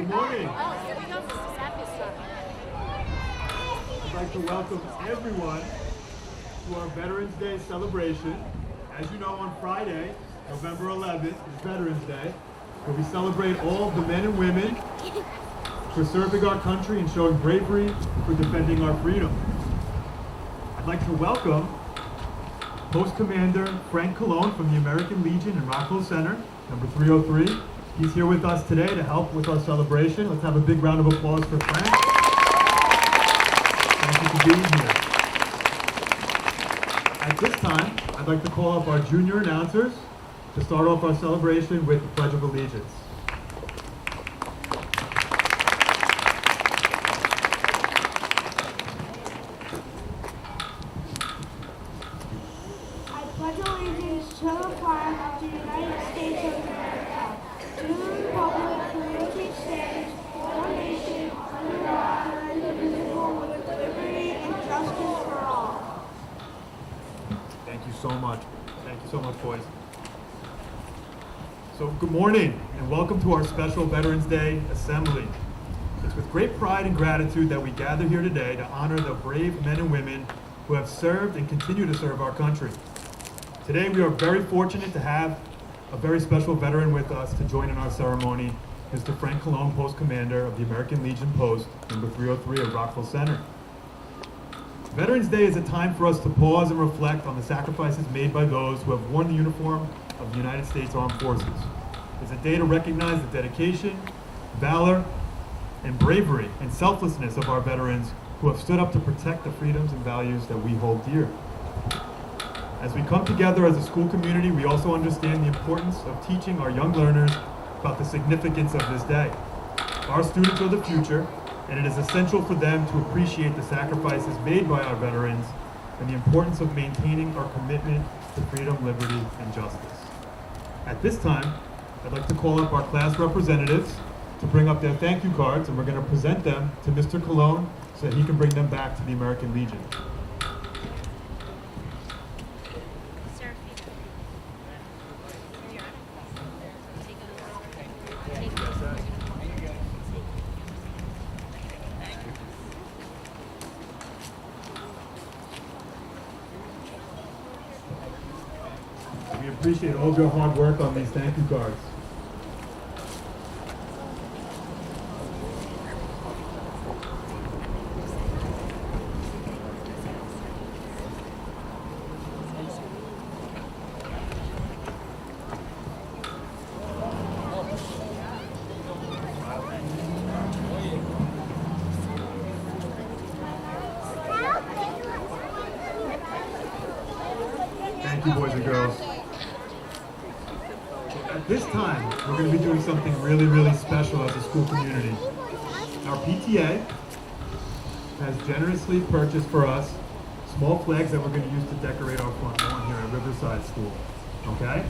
Good morning. I'd like to welcome everyone to our Veterans Day celebration. As you know, on Friday, November 11th, is Veterans Day, where we celebrate all the men and women for serving our country and showing bravery for defending our freedom. I'd like to welcome Post Commander Frank Colón from the American Legion in Rockville Center, number 303. He's here with us today to help with our celebration. Let's have a big round of applause for Frank. Thank you for being here. At this time, I'd like to call up our junior announcers to start off our celebration with the Pledge of Allegiance. I pledge allegiance to the flag of the United States of America, to the republic for which it stands, one nation, under God, indivisible, with liberty and justice for all. Thank you so much. Thank you so much, boys. So good morning and welcome to our special Veterans Day Assembly. It's with great pride and gratitude that we gather here today to honor the brave men and women who have served and continue to serve our country. Today we are very fortunate to have a very special veteran with us to join in our ceremony, Mr. Frank Colón, Post Commander of the American Legion Post, number 303 of Rockville Center. Veterans Day is a time for us to pause and reflect on the sacrifices made by those who have worn the uniform of the United States Armed Forces. It's a day to recognize the dedication, valor, and bravery and selflessness of our veterans who have stood up to protect the freedoms and values that we hold dear. As we come together as a school community, we also understand the importance of teaching our young learners about the significance of this day. Our students are the future, and it is essential for them to appreciate the sacrifices made by our veterans and the importance of maintaining our commitment to freedom, liberty, and justice. At this time, I'd like to call up our class representatives to bring up their thank you cards, and we're going to present them to Mr. Colón so that he can bring them back to the American Legion. We appreciate all of your hard work on these thank you cards. Thank you, boys and girls. At this time, we're going to be doing something really, really special as a school community. Our PTA has generously purchased for us small flags that we're going to use to decorate our front lawn here at Riverside School. Okay?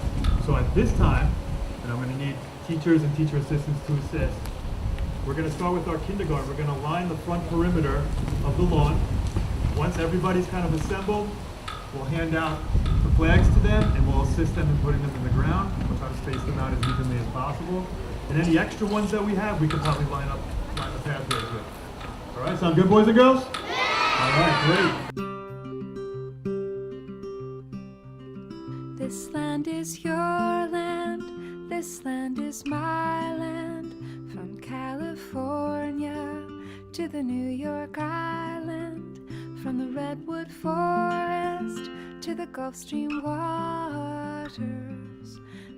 So at this time, and I'm going to need teachers and teacher assistants to assist, we're going to start with our kindergarten. We're going to line the front perimeter of the lawn. Once everybody's kind of assembled, we'll hand out the flags to them and we'll assist them in putting them in the ground. We'll try to space them out as evenly as possible. And any extra ones that we have, we can probably line the pathways with. All right, sound good, boys and girls? All right, great. This land is your land, this land is my land. From California to the New York Island, from the redwood forest to the Gulf Stream waters,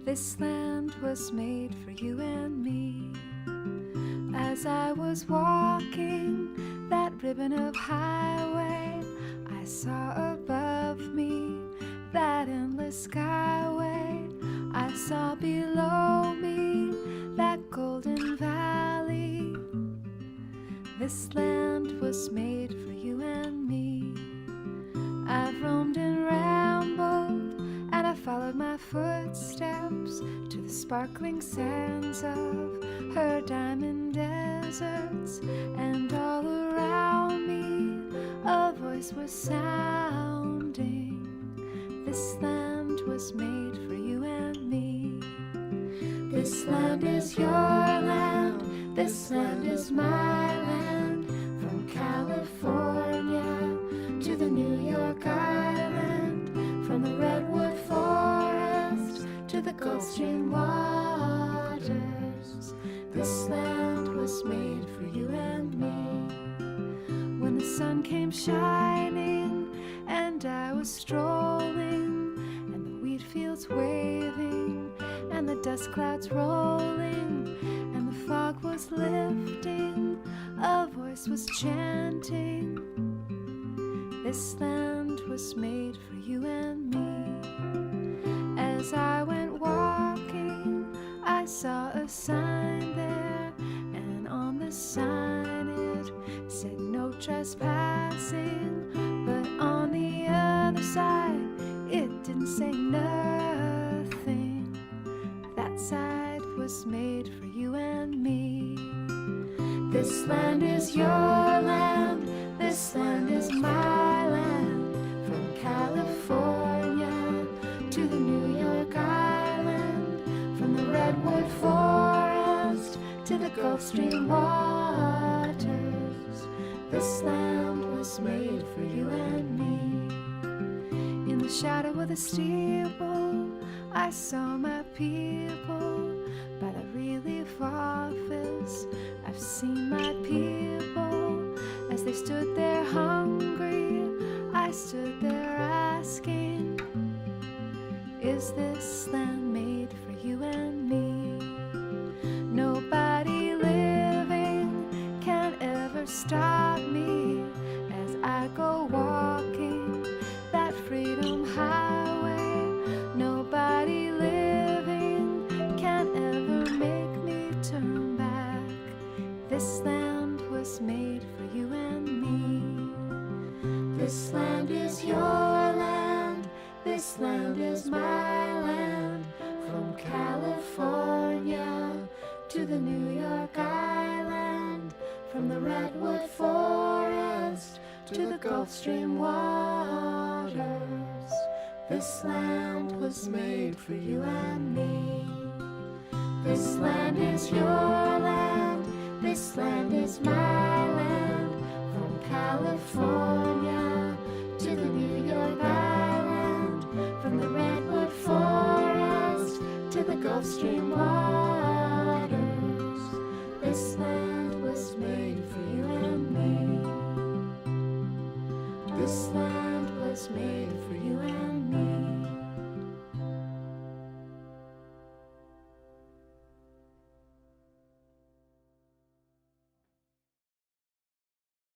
this land was made for you and me. As I was walking that ribbon of highway, I saw above me that endless skyway. I saw below me that golden valley. This land was made for you and me. I've roamed and rambled, and I followed my footsteps to the sparkling sands of her diamond deserts, and all around me a voice was sounding. This land was made for you and me. This land is your land, This land is my land, from California to the New York Island, from the Redwood Forest to the Gulf Stream waters. This land was made for you and me. When the sun came shining and I was strolling, and the wheat fields waving and the dust clouds rolling, and the fog was lifting, a voice was chanting, this land was made for you and me. As I went walking, I saw a sign there, and on the sign it said no trespassing, but on the other side it didn't say nothing. That side was made for you and me. This land is your land, this land is my land, from California to the New York Island, from the Redwood Forest to the Gulf Stream waters. This land was made for you and me. In the shadow of the steeple, I saw my people. By the relief office, I've seen my people. As they stood there hungry, I stood there asking, is this land made for you and me? Nobody living can ever stop me as I go walking that freedom highway. Nobody living can ever make me turn back. This land was made for you and me. This land is your land, this land is my land, from California to the New York Island, from the Redwood Forest to the Gulf Stream waters. This land was made for you and me. This land is your land, this land is my land, from California to the New York Island, from the Redwood Forest to the Gulf Stream waters.